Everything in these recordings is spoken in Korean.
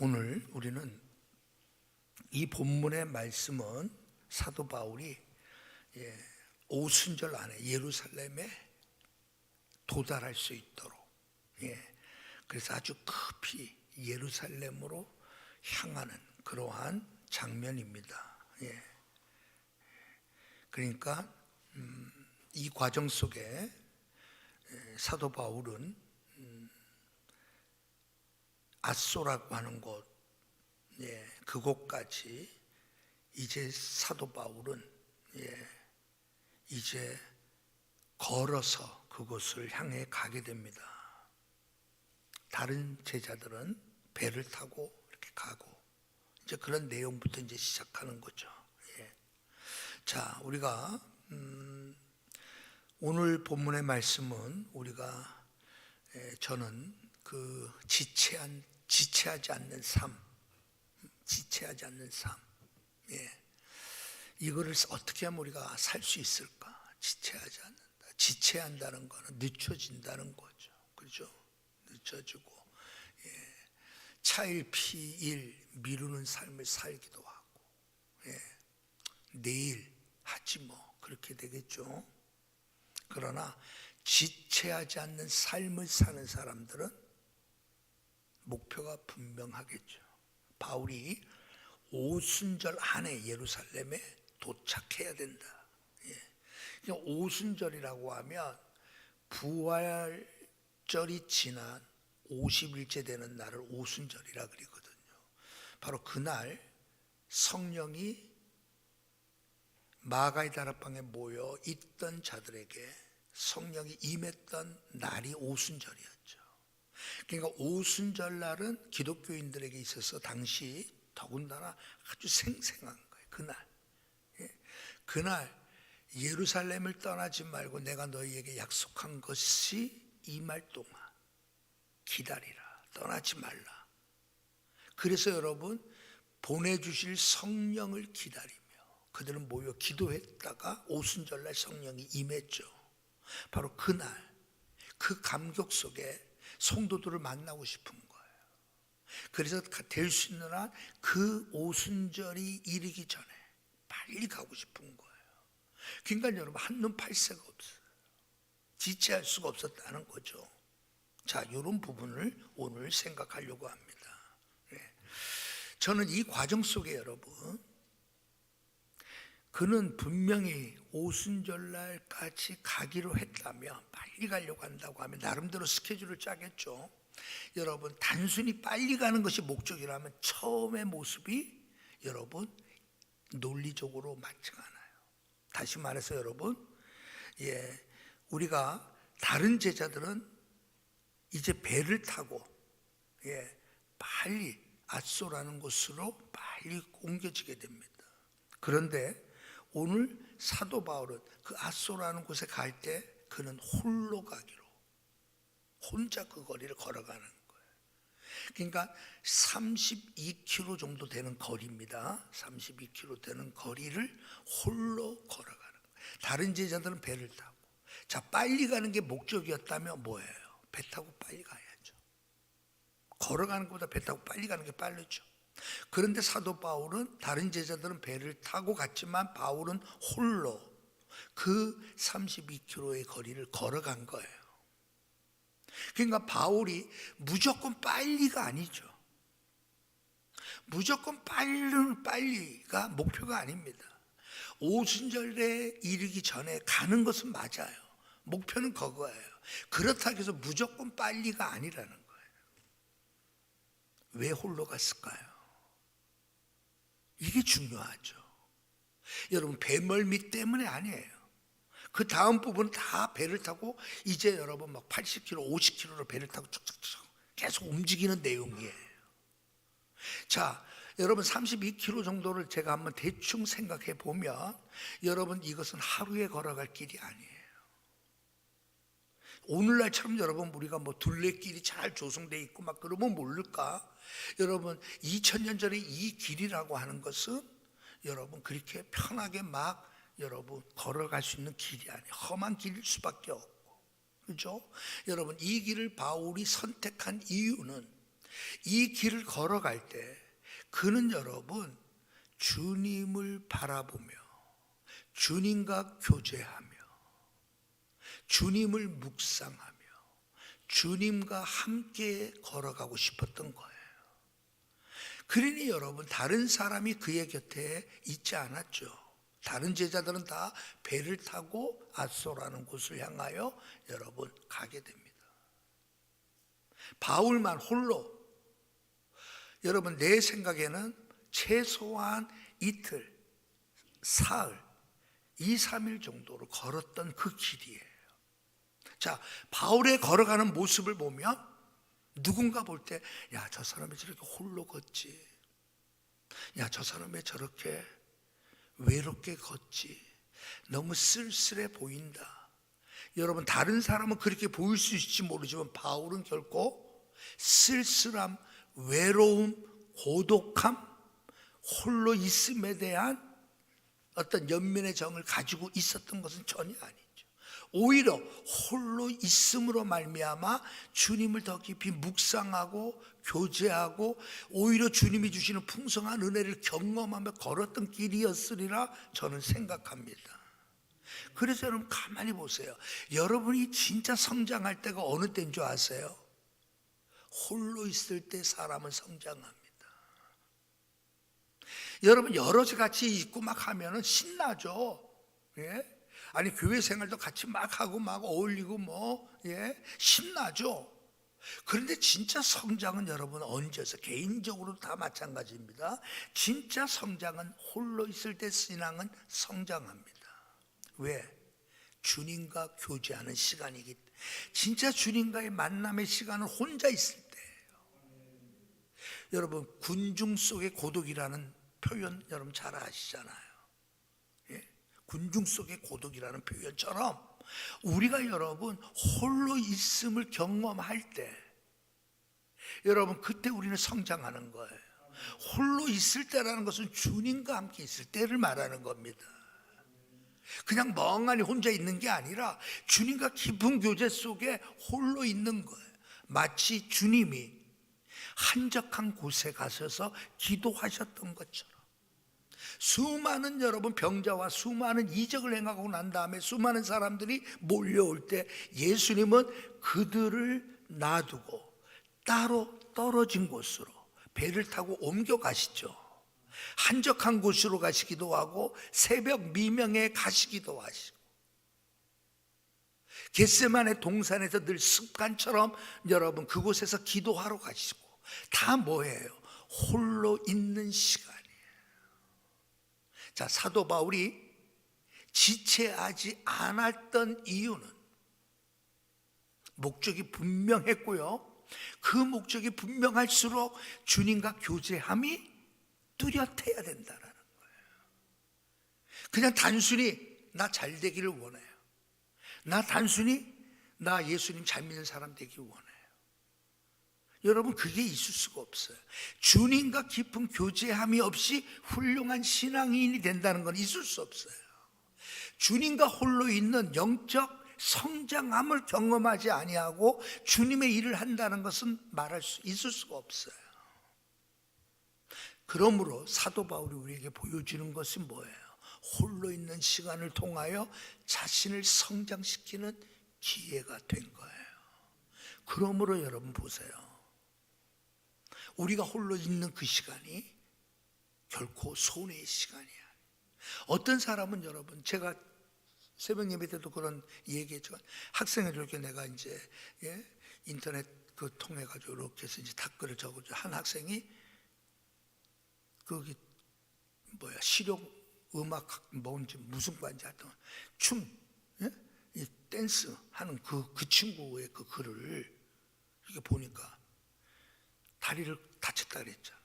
오늘 우리는 이 본문의 말씀은 사도 바울이 오순절 안에 예루살렘에 도달할 수 있도록 그래서 아주 급히 예루살렘으로 향하는 그러한 장면입니다. 그러니까 이 과정 속에 사도 바울은 앗소라고 하는 곳, 그곳까지 이제 사도 바울은 이제 걸어서 그곳을 향해 가게 됩니다. 다른 제자들은 배를 타고 이렇게 가고 이제 그런 내용부터 이제 시작하는 거죠. 자, 우리가 오늘 본문의 말씀은 우리가 저는 그 지체하지 않는 삶, 이거를 어떻게 하면 우리가 살 수 있을까? 지체하지 않는다. 지체한다는 거는 늦춰진다는 거죠. 그렇죠? 늦춰지고 차일피일 미루는 삶을 살기도 하고 내일 하지 뭐 그렇게 되겠죠. 그러나 지체하지 않는 삶을 사는 사람들은 목표가 분명하겠죠. 바울이 오순절 안에 예루살렘에 도착해야 된다. 오순절이라고 하면 부활절이 지난 50일째 되는 날을 오순절이라 그러거든요. 바로 그날 성령이 마가의 다락방에 모여 있던 자들에게 성령이 임했던 날이 오순절이었죠. 그러니까 오순절 날은 기독교인들에게 있어서 당시 더군다나 아주 생생한 거예요. 그날 예루살렘을 떠나지 말고 내가 너희에게 약속한 것이 이 말 동안 기다리라. 떠나지 말라. 그래서 여러분 보내주실 성령을 기다리며 그들은 모여 기도했다가 오순절날 성령이 임했죠. 바로 그날 그 감격 속에 성도들을 만나고 싶은 거예요. 그래서 될 수 있는 한 그 오순절이 이르기 전에 빨리 가고 싶은 거예요. 그러니까 여러분 한눈 팔 새가 없어요. 지체할 수가 없었다는 거죠. 자, 이런 부분을 오늘 생각하려고 합니다. 저는 이 과정 속에 여러분 그는 분명히 오순절날까지 가기로 했다면 빨리 가려고 한다고 하면 나름대로 스케줄을 짜겠죠. 여러분 단순히 빨리 가는 것이 목적이라면 처음의 모습이 여러분 논리적으로 맞지가 않아요. 다시 말해서 여러분 우리가 다른 제자들은 이제 배를 타고 빨리 앗소라는 곳으로 빨리 옮겨지게 됩니다. 그런데 오늘 사도 바울은 그 앗소라는 곳에 갈 때 그는 홀로 가기로 혼자 그 거리를 걸어가는 거예요. 그러니까 32km 정도 되는 거리입니다. 32km 되는 거리를 홀로 걸어가는 거예요. 다른 제자들은 배를 타고. 자, 빨리 가는 게 목적이었다면 뭐예요? 배 타고 빨리 가야죠. 걸어가는 것보다 배 타고 빨리 가는 게 빠르죠. 그런데 사도 바울은 다른 제자들은 배를 타고 갔지만 바울은 홀로 그 32km의 거리를 걸어간 거예요. 그러니까 바울이 무조건 빨리가 아니죠. 무조건 빨리가 목표가 아닙니다. 오순절에 이르기 전에 가는 것은 맞아요. 목표는 그거예요. 그렇다고 해서 무조건 빨리가 아니라는 거예요. 왜 홀로 갔을까요? 이게 중요하죠. 여러분 배멀미 때문에 아니에요. 그 다음 부분은 다 배를 타고 이제 여러분 막 80km, 50km로 배를 타고 쭉쭉쭉 계속 움직이는 내용이에요. 자, 여러분 32km 정도를 제가 한번 대충 생각해 보면 여러분 이것은 하루에 걸어갈 길이 아니에요. 오늘날처럼 여러분 우리가 뭐 둘레길이 잘 조성되어 있고 막 그러면 모를까? 여러분 2000년 전에 이 길이라고 하는 것은 여러분 그렇게 편하게 막 여러분 걸어갈 수 있는 길이 아니에요. 험한 길일 수밖에 없고, 그렇죠? 여러분 이 길을 바울이 선택한 이유는 이 길을 걸어갈 때 그는 여러분 주님을 바라보며 주님과 교제하며 주님을 묵상하며 주님과 함께 걸어가고 싶었던 거예요. 그러니 여러분 다른 사람이 그의 곁에 있지 않았죠. 다른 제자들은 다 배를 타고 앗소라는 곳을 향하여 여러분 가게 됩니다. 바울만 홀로 여러분 내 생각에는 최소한 이틀, 사흘, 2, 3일 정도로 걸었던 그 길이에요. 자, 바울의 걸어가는 모습을 보면 누군가 볼 때 야, 저 사람이 저렇게 홀로 걷지, 야, 저 사람이 저렇게 외롭게 걷지, 너무 쓸쓸해 보인다. 여러분 다른 사람은 그렇게 보일 수 있을지 모르지만 바울은 결코 쓸쓸함, 외로움, 고독함, 홀로 있음에 대한 어떤 연민의 정을 가지고 있었던 것은 전혀 아니죠. 오히려 홀로 있음으로 말미암아 주님을 더 깊이 묵상하고 교제하고 오히려 주님이 주시는 풍성한 은혜를 경험하며 걸었던 길이었으리라 저는 생각합니다. 그래서 여러분 가만히 보세요. 여러분이 진짜 성장할 때가 어느 때인 줄 아세요? 홀로 있을 때 사람은 성장합니다. 여러분 여럿이 같이 있고 막 하면은 신나죠. 예? 아니 교회 생활도 같이 막 하고 막 어울리고 신나죠. 그런데 진짜 성장은 여러분 언제서 개인적으로 다 마찬가지입니다. 진짜 성장은 홀로 있을 때 신앙은 성장합니다. 왜? 주님과 교제하는 시간이기 때문에. 진짜 주님과의 만남의 시간은 혼자 있을 때예요. 여러분 군중 속의 고독이라는 표현 여러분 잘 아시잖아요. 군중 속의 고독이라는 표현처럼 우리가 여러분 홀로 있음을 경험할 때 여러분 그때 우리는 성장하는 거예요. 홀로 있을 때라는 것은 주님과 함께 있을 때를 말하는 겁니다. 그냥 멍하니 혼자 있는 게 아니라 주님과 깊은 교제 속에 홀로 있는 거예요. 마치 주님이 한적한 곳에 가셔서 기도하셨던 것처럼 수많은 여러분 병자와 수많은 이적을 행하고 난 다음에 수많은 사람들이 몰려올 때 예수님은 그들을 놔두고 따로 떨어진 곳으로 배를 타고 옮겨가시죠. 한적한 곳으로 가시기도 하고 새벽 미명에 가시기도 하시고 겟세마네 동산에서 늘 습관처럼 여러분 그곳에서 기도하러 가시고 다 뭐예요? 홀로 있는 시간이에요. 자, 사도 바울이 지체하지 않았던 이유는 목적이 분명했고요. 그 목적이 분명할수록 주님과 교제함이 뚜렷해야 된다는 거예요. 그냥 단순히 나 잘 되기를 원해요. 나 단순히 나 예수님 잘 믿는 사람 되기 원해요. 여러분 그게 있을 수가 없어요. 주님과 깊은 교제함이 없이 훌륭한 신앙인이 된다는 건 있을 수 없어요. 주님과 홀로 있는 영적 성장함을 경험하지 아니하고 주님의 일을 한다는 것은 말할 수 있을 수가 없어요. 그러므로 사도 바울이 우리에게 보여주는 것은 뭐예요? 홀로 있는 시간을 통하여 자신을 성장시키는 기회가 된 거예요. 그러므로 여러분 보세요. 우리가 홀로 있는 그 시간이 결코 손해의 시간이야. 어떤 사람은 여러분 제가 새벽 예배 때도 그런 얘기했지만 학생을 이렇게 내가 이제 인터넷 그 통해 가지고 이렇게 해서 이제 답글을 적어줘. 한 학생이 거기 실용 음악 뭔지 무슨 과인지 하여튼 이 댄스 하는 그 친구의 그 글을 이렇게 보니까 다리를 다쳤다 그랬잖아.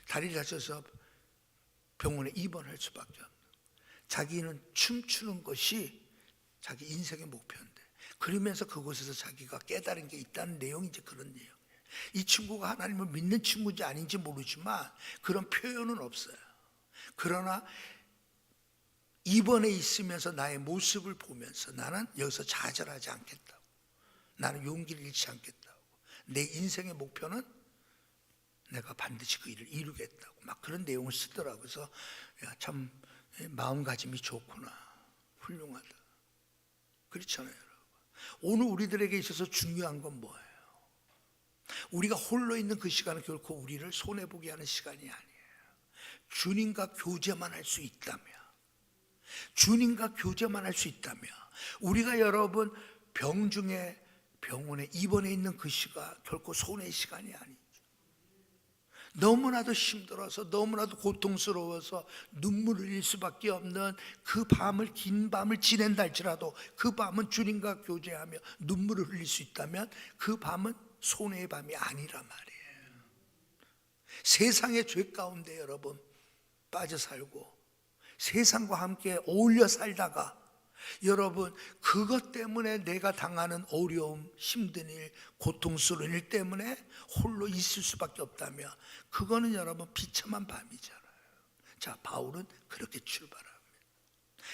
다리를 다쳐서 병원에 입원할 수밖에 없는. 자기는 춤추는 것이 자기 인생의 목표인데 그러면서 그곳에서 자기가 깨달은 게 있다는 내용이 이제 그런 내용이에요. 이 친구가 하나님을 믿는 친구인지 아닌지 모르지만 그런 표현은 없어요. 그러나 입원해 있으면서 나의 모습을 보면서 나는 여기서 좌절하지 않겠다고, 나는 용기를 잃지 않겠다고, 내 인생의 목표는 내가 반드시 그 일을 이루겠다고 막 그런 내용을 쓰더라고요. 그래서 야, 참 마음가짐이 좋구나, 훌륭하다. 그렇잖아요, 여러분. 오늘 우리들에게 있어서 중요한 건 뭐예요? 우리가 홀로 있는 그 시간은 결코 우리를 손해보게 하는 시간이 아니에요. 주님과 교제만 할 수 있다면, 주님과 교제만 할 수 있다면, 우리가 여러분 병중에 병원에 입원해 있는 그 시간 결코 손해의 시간이 아니죠. 너무나도 힘들어서 너무나도 고통스러워서 눈물을 흘릴 수밖에 없는 그 밤을, 긴 밤을 지낸다 할지라도 그 밤은 주님과 교제하며 눈물을 흘릴 수 있다면 그 밤은 손해의 밤이 아니란 말이에요. 세상의 죄 가운데 여러분 빠져 살고 세상과 함께 어울려 살다가 여러분 그것 때문에 내가 당하는 어려움, 힘든 일, 고통스러운 일 때문에 홀로 있을 수밖에 없다면 그거는 여러분 비참한 밤이잖아요. 자, 바울은 그렇게 출발합니다.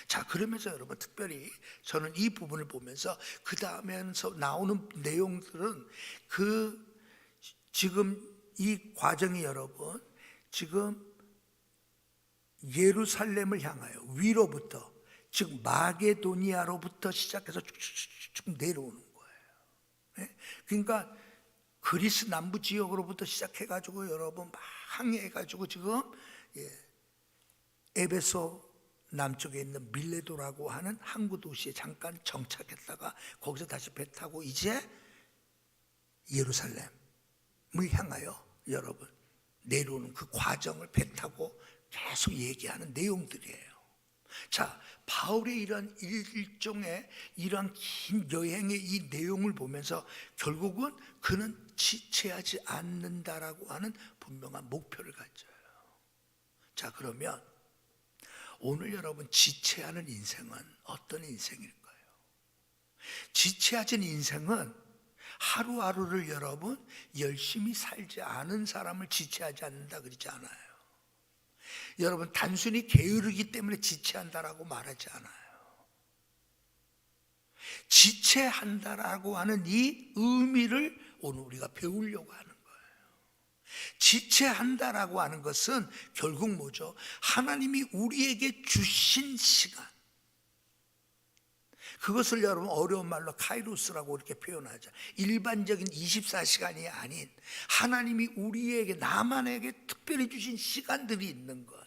자, 그러면서 여러분 특별히 저는 이 부분을 보면서 그 다음에서 나오는 내용들은 그 지금 이 과정이 여러분 지금 예루살렘을 향하여 위로부터 즉 마게도니아로부터 시작해서 쭉 내려오는 거예요. 그러니까 그리스 남부 지역으로부터 시작해가지고 여러분 막 항해해가지고 지금 에베소 남쪽에 있는 밀레도라고 하는 항구 도시에 잠깐 정착했다가 거기서 다시 배 타고 이제 예루살렘을 향하여 여러분 내려오는 그 과정을 배 타고 계속 얘기하는 내용들이에요. 자, 바울의 이런 일종의 이런 긴 여행의 이 내용을 보면서 결국은 그는 지체하지 않는다라고 하는 분명한 목표를 가져요. 자, 그러면 오늘 여러분 지체하는 인생은 어떤 인생일까요? 지체하진 인생은 하루하루를 여러분 열심히 살지 않은 사람을 지체하지 않는다 그러지 않아요. 여러분 단순히 게으르기 때문에 지체한다라고 말하지 않아요. 지체한다라고 하는 이 의미를 오늘 우리가 배우려고 하는 거예요. 지체한다라고 하는 것은 결국 뭐죠? 하나님이 우리에게 주신 시간, 그것을 여러분 어려운 말로 카이로스라고 이렇게 표현하죠. 일반적인 24시간이 아닌 하나님이 우리에게, 나만에게 특별히 주신 시간들이 있는 거예요.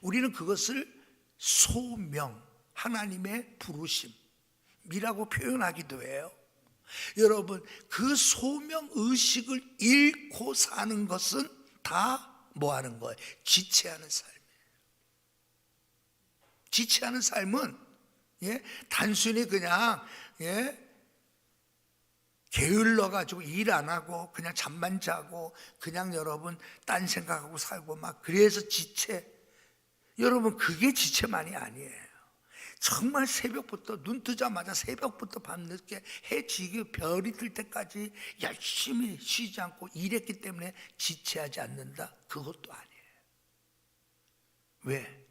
우리는 그것을 소명, 하나님의 부르심이라고 표현하기도 해요. 여러분 그 소명 의식을 잃고 사는 것은 다 뭐 하는 거예요? 지체하는 삶이에요. 지체하는 삶은 단순히 그냥 게을러 가지고 일 안 하고 그냥 잠만 자고 그냥 여러분 딴 생각하고 살고 막 그래서 지체. 여러분 그게 지체만이 아니에요. 정말 새벽부터 눈 뜨자마자 새벽부터 밤늦게 해 지기 별이 뜰 때까지 열심히 쉬지 않고 일했기 때문에 지체하지 않는다? 그것도 아니에요. 왜?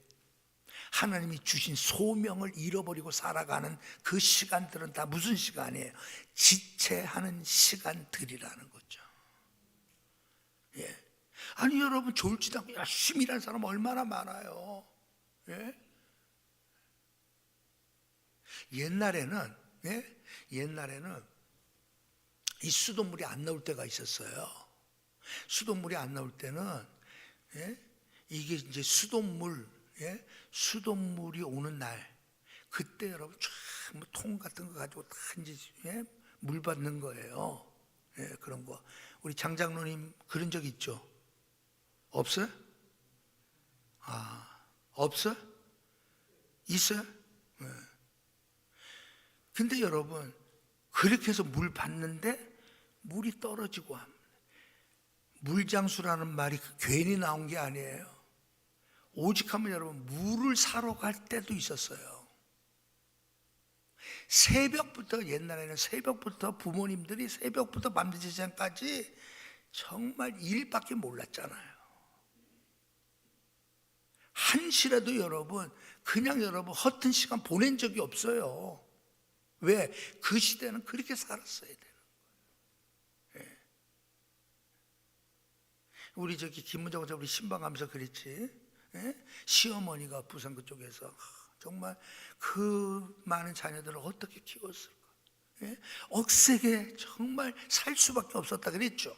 하나님이 주신 소명을 잃어버리고 살아가는 그 시간들은 다 무슨 시간이에요? 지체하는 시간들이라는 거죠. 아니 여러분 졸지도 않고 열심히 일하는 사람 얼마나 많아요. 옛날에는 이 수돗물이 안 나올 때가 있었어요. 수돗물이 안 나올 때는 이게 이제 수돗물이 오는 날, 그때 여러분 통 같은 거 가지고 다 이제 물 받는 거예요. 그런 거. 우리 장장로님 그런 적 있죠? 없어요? 없어요? 있어요? 근데 여러분 그렇게 해서 물 받는데 물이 떨어지고 합니다. 물장수라는 말이 괜히 나온 게 아니에요. 오직하면 여러분 물을 사러 갈 때도 있었어요. 새벽부터, 옛날에는 새벽부터 부모님들이 새벽부터 밤늦은 시간까지 정말 일밖에 몰랐잖아요. 한시라도 여러분 그냥 여러분 허튼 시간 보낸 적이 없어요. 왜? 그 시대는 그렇게 살았어야 되는 거예요. 우리 저기 김문정 원장 우리 신방 가면서 그랬지. 예? 시어머니가 부산 그쪽에서 정말 그 많은 자녀들을 어떻게 키웠을까? 예? 억세게 정말 살 수밖에 없었다 그랬죠.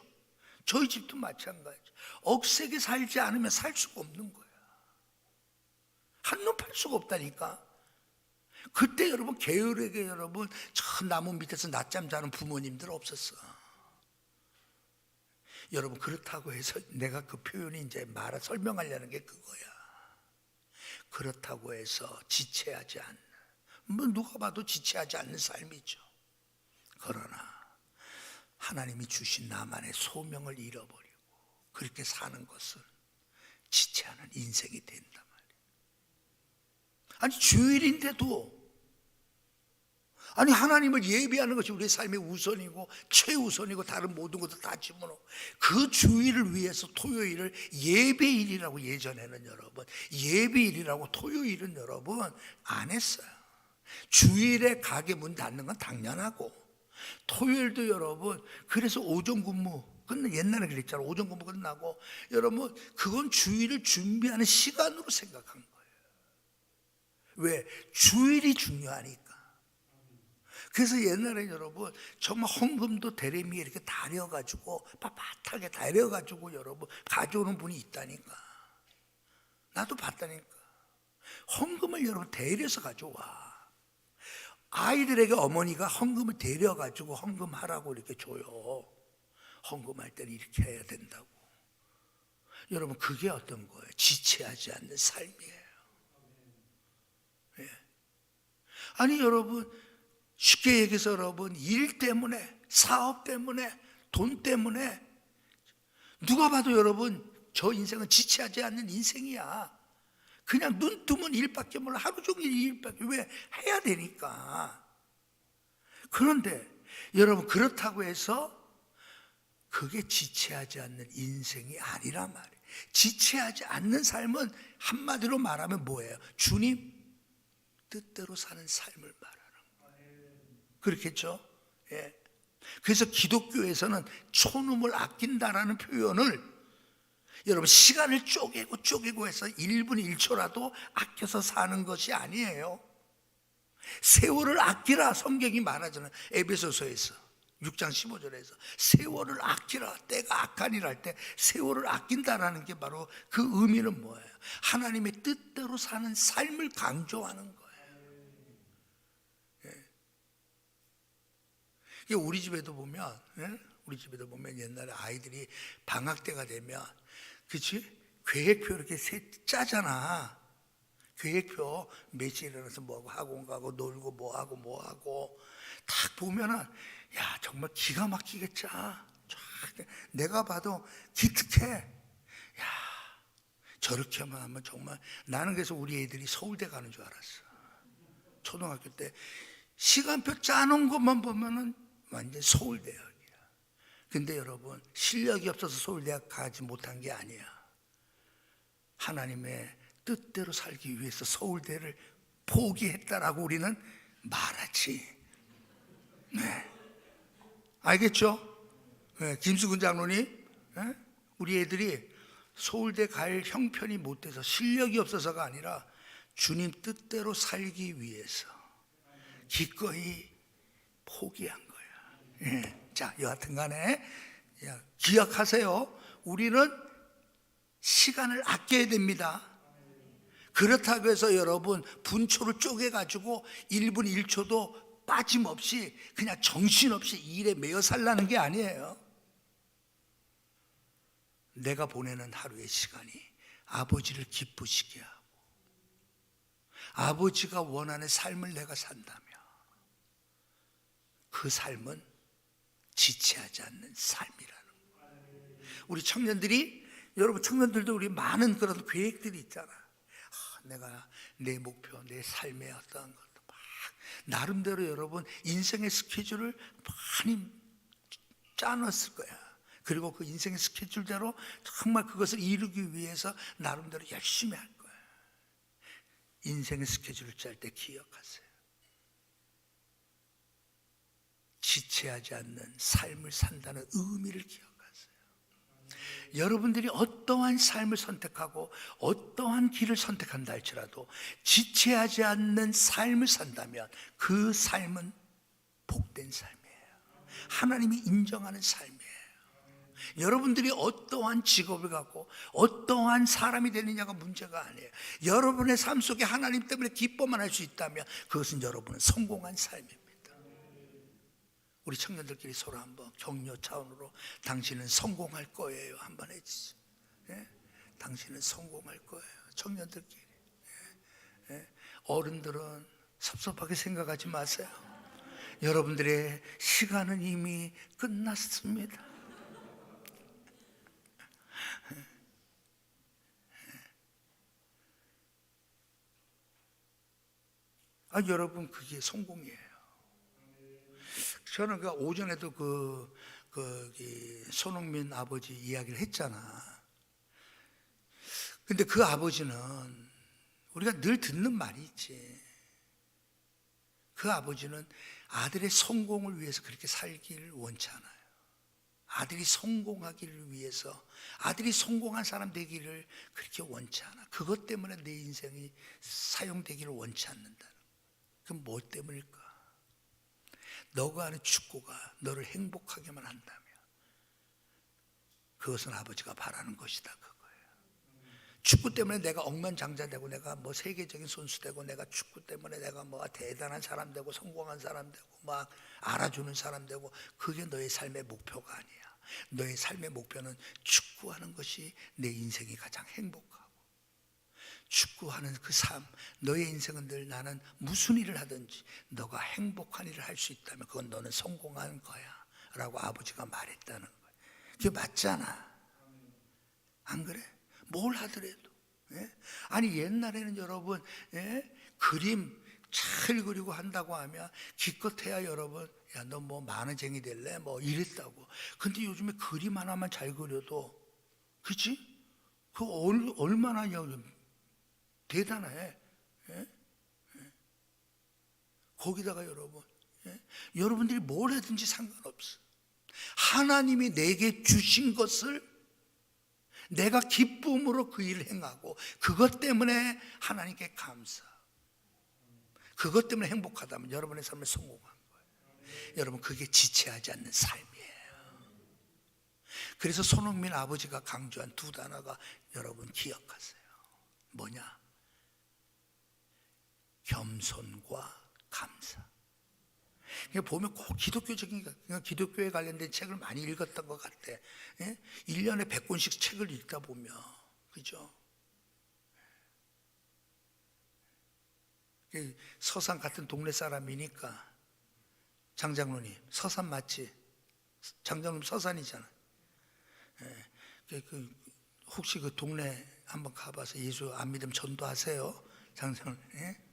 저희 집도 마찬가지. 억세게 살지 않으면 살 수가 없는 거야. 한눈 팔 수가 없다니까. 그때 여러분 게으르게 여러분 저 나무 밑에서 낮잠 자는 부모님들 없었어. 여러분 그렇다고 해서 내가 그 표현이 이제 설명하려는 게 그거야. 그렇다고 해서 지체하지 않는, 뭐 누가 봐도 지체하지 않는 삶이죠. 그러나 하나님이 주신 나만의 소명을 잃어버리고 그렇게 사는 것은 지체하는 인생이 된단 말이에요. 아니 주일인데도, 아니 하나님을 예배하는 것이 우리의 삶의 우선이고 최우선이고 다른 모든 것도 다 집어넣어. 그 주일을 위해서 토요일을 예배일이라고, 예전에는 여러분 예배일이라고 토요일은 여러분 안 했어요. 주일에 가게 문 닫는 건 당연하고, 토요일도 여러분 그래서 오전 근무 옛날에 그랬잖아. 오전 근무 끝나고 여러분 그건 주일을 준비하는 시간으로 생각한 거예요. 왜? 주일이 중요하니까. 그래서 옛날에 여러분 정말 헌금도 대레미에 이렇게 다려가지고 빳빳하게 다려가지고 여러분 가져오는 분이 있다니까. 나도 봤다니까. 헌금을 여러분 대려서 가져와. 아이들에게 어머니가 헌금을 대려가지고 헌금하라고 이렇게 줘요. 헌금할 때는 이렇게 해야 된다고. 여러분 그게 어떤 거예요? 지체하지 않는 삶이에요. 예. 아니 여러분 쉽게 얘기해서 여러분 일 때문에, 사업 때문에, 돈 때문에 누가 봐도 여러분 저 인생은 지체하지 않는 인생이야. 그냥 눈 뜨면 일밖에 몰라. 하루 종일 일밖에. 왜? 해야 되니까. 그런데 여러분 그렇다고 해서 그게 지체하지 않는 인생이 아니란 말이에요. 지체하지 않는 삶은 한마디로 말하면 뭐예요? 주님 뜻대로 사는 삶을 말하는 거예요. 그렇겠죠? 예. 그래서 기독교에서는 초num을 아낀다라는 표현을 여러분 시간을 쪼개고 해서 1분 1초라도 아껴서 사는 것이 아니에요. 세월을 아끼라 성경이 말하잖아요. 에베소서에서 6장 15절에서 세월을 아끼라, 때가 악하니라 할 때 세월을 아낀다라는 게 바로 그 의미는 뭐예요? 하나님의 뜻대로 사는 삶을 강조하는 거예요. 예. 우리 집에도 보면, 예? 우리 집에도 보면 옛날에 아이들이 방학 때가 되면, 그치? 계획표 이렇게 짜잖아. 계획표 며칠 일어나서 뭐하고 학원 가고 놀고 뭐하고 딱 보면은 야 정말 기가 막히게 짜. 내가 봐도 기특해. 야 저렇게만 하면 정말. 나는 그래서 우리 애들이 서울대 가는 줄 알았어. 초등학교 때 시간표 짜놓은 것만 보면은 완전 서울대야. 근데 여러분 실력이 없어서 서울대학 가지 못한 게 아니야. 하나님의 뜻대로 살기 위해서 서울대를 포기했다라고 우리는 말하지. 네. 알겠죠? 네. 김수근 장로님, 네? 우리 애들이 서울대 갈 형편이 못 돼서 실력이 없어서가 아니라 주님 뜻대로 살기 위해서 기꺼이 포기한 거야. 네. 자, 여하튼 간에 기억하세요. 우리는 시간을 아껴야 됩니다. 그렇다고 해서 여러분 분초를 쪼개가지고 1분 1초도 빠짐없이 그냥 정신없이 일에 매여 살라는 게 아니에요. 내가 보내는 하루의 시간이 아버지를 기쁘시게 하고 아버지가 원하는 삶을 내가 산다면 그 삶은 지체하지 않는 삶이라는 거예요. 우리 청년들이, 여러분 청년들도 우리 많은 그런 계획들이 있잖아. 내가 내 목표, 내 삶의 어떤 것도 막 나름대로 여러분 인생의 스케줄을 많이 짜놨을 거야. 그리고 그 인생의 스케줄대로 정말 그것을 이루기 위해서 나름대로 열심히 할 거야. 인생의 스케줄을 짤 때 기억하세요. 지체하지 않는 삶을 산다는 의미를 기억하세요. 여러분들이 어떠한 삶을 선택하고 어떠한 길을 선택한다 할지라도 지체하지 않는 삶을 산다면 그 삶은 복된 삶이에요. 하나님이 인정하는 삶이에요. 여러분들이 어떠한 직업을 갖고 어떠한 사람이 되느냐가 문제가 아니에요. 여러분의 삶 속에 하나님 때문에 기뻐만 할 수 있다면 그것은 여러분은 성공한 삶입니다. 우리 청년들끼리 서로 한번 격려 차원으로 당신은 성공할 거예요 한번 해주시죠. 예? 당신은 성공할 거예요. 청년들끼리. 예? 어른들은 섭섭하게 생각하지 마세요. 여러분들의 시간은 이미 끝났습니다. 여러분 그게 성공이에요. 저는 그 오전에도 손흥민 아버지 이야기를 했잖아. 근데 그 아버지는 우리가 늘 듣는 말이 있지. 그 아버지는 아들의 성공을 위해서 그렇게 살기를 원치 않아요. 아들이 성공하기를 위해서, 아들이 성공한 사람 되기를 그렇게 원치 않아. 그것 때문에 내 인생이 사용되기를 원치 않는다. 그럼 뭐 때문일까? 너가 하는 축구가 너를 행복하게만 한다면 그것은 아버지가 바라는 것이다 그거예요. 축구 때문에 내가 억만장자되고 내가 뭐 세계적인 선수 되고 내가 축구 때문에 내가 뭐 대단한 사람 되고 성공한 사람 되고 막 알아주는 사람 되고 그게 너의 삶의 목표가 아니야. 너의 삶의 목표는 축구하는 것이 내 인생이 가장 행복하고 축구하는 그 삶, 너의 인생은 늘 나는 무슨 일을 하든지 너가 행복한 일을 할 수 있다면 그건 너는 성공한 거야 라고 아버지가 말했다는 거야. 그게 맞잖아. 안 그래? 뭘 하더라도. 예? 아니 옛날에는 여러분 그림 잘 그리고 한다고 하면 기껏해야 여러분 야 너 뭐 만화쟁이 될래? 뭐 이랬다고. 근데 요즘에 그림 하나만 잘 그려도 그치? 그 얼마나 대단해. 예? 거기다가 여러분 여러분들이 뭘 하든지 상관없어. 하나님이 내게 주신 것을 내가 기쁨으로 그 일을 행하고 그것 때문에 하나님께 감사, 그것 때문에 행복하다면 여러분의 삶에 성공한 거예요. 여러분 그게 지체하지 않는 삶이에요. 그래서 손흥민 아버지가 강조한 두 단어가 여러분 기억하세요. 뭐냐? 겸손과 감사. 보면 꼭 기독교적인, 기독교에 관련된 책을 많이 읽었던 것 같아. 1년에 100권씩 책을 읽다 보면, 그죠? 서산 같은 동네 사람이니까, 장장로님, 서산 맞지? 장장로님 서산이잖아. 혹시 그 동네 한번 가봐서 예수 안 믿으면 전도하세요. 장장로님.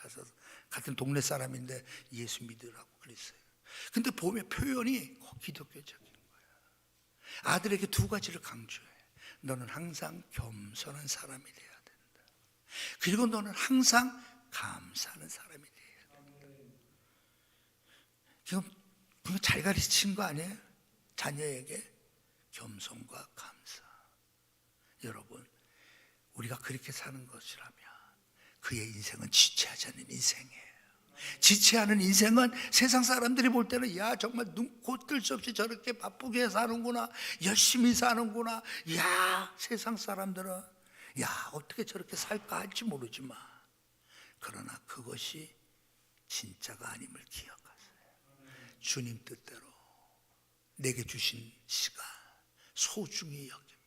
가서 같은 동네 사람인데 예수 믿으라고 그랬어요. 근데 보면 표현이 꼭 기독교적인 거야. 아들에게 두 가지를 강조해. 너는 항상 겸손한 사람이 되어야 된다. 그리고 너는 항상 감사하는 사람이 되어야 된다. 지금 잘 가르친 거 아니에요? 자녀에게 겸손과 감사. 여러분 우리가 그렇게 사는 것이라면 그의 인생은 지체하지 않는 인생이에요. 지체하는 인생은 세상 사람들이 볼 때는 야 정말 눈코 뜰 수 없이 저렇게 바쁘게 사는구나, 열심히 사는구나. 야 세상 사람들은 야 어떻게 저렇게 살까 할지 모르지만 그러나 그것이 진짜가 아님을 기억하세요. 주님 뜻대로 내게 주신 시간 소중히 여기며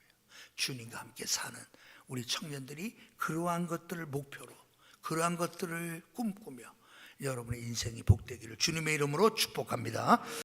주님과 함께 사는 우리 청년들이 그러한 것들을 목표로 그러한 것들을 꿈꾸며 여러분의 인생이 복되기를 주님의 이름으로 축복합니다.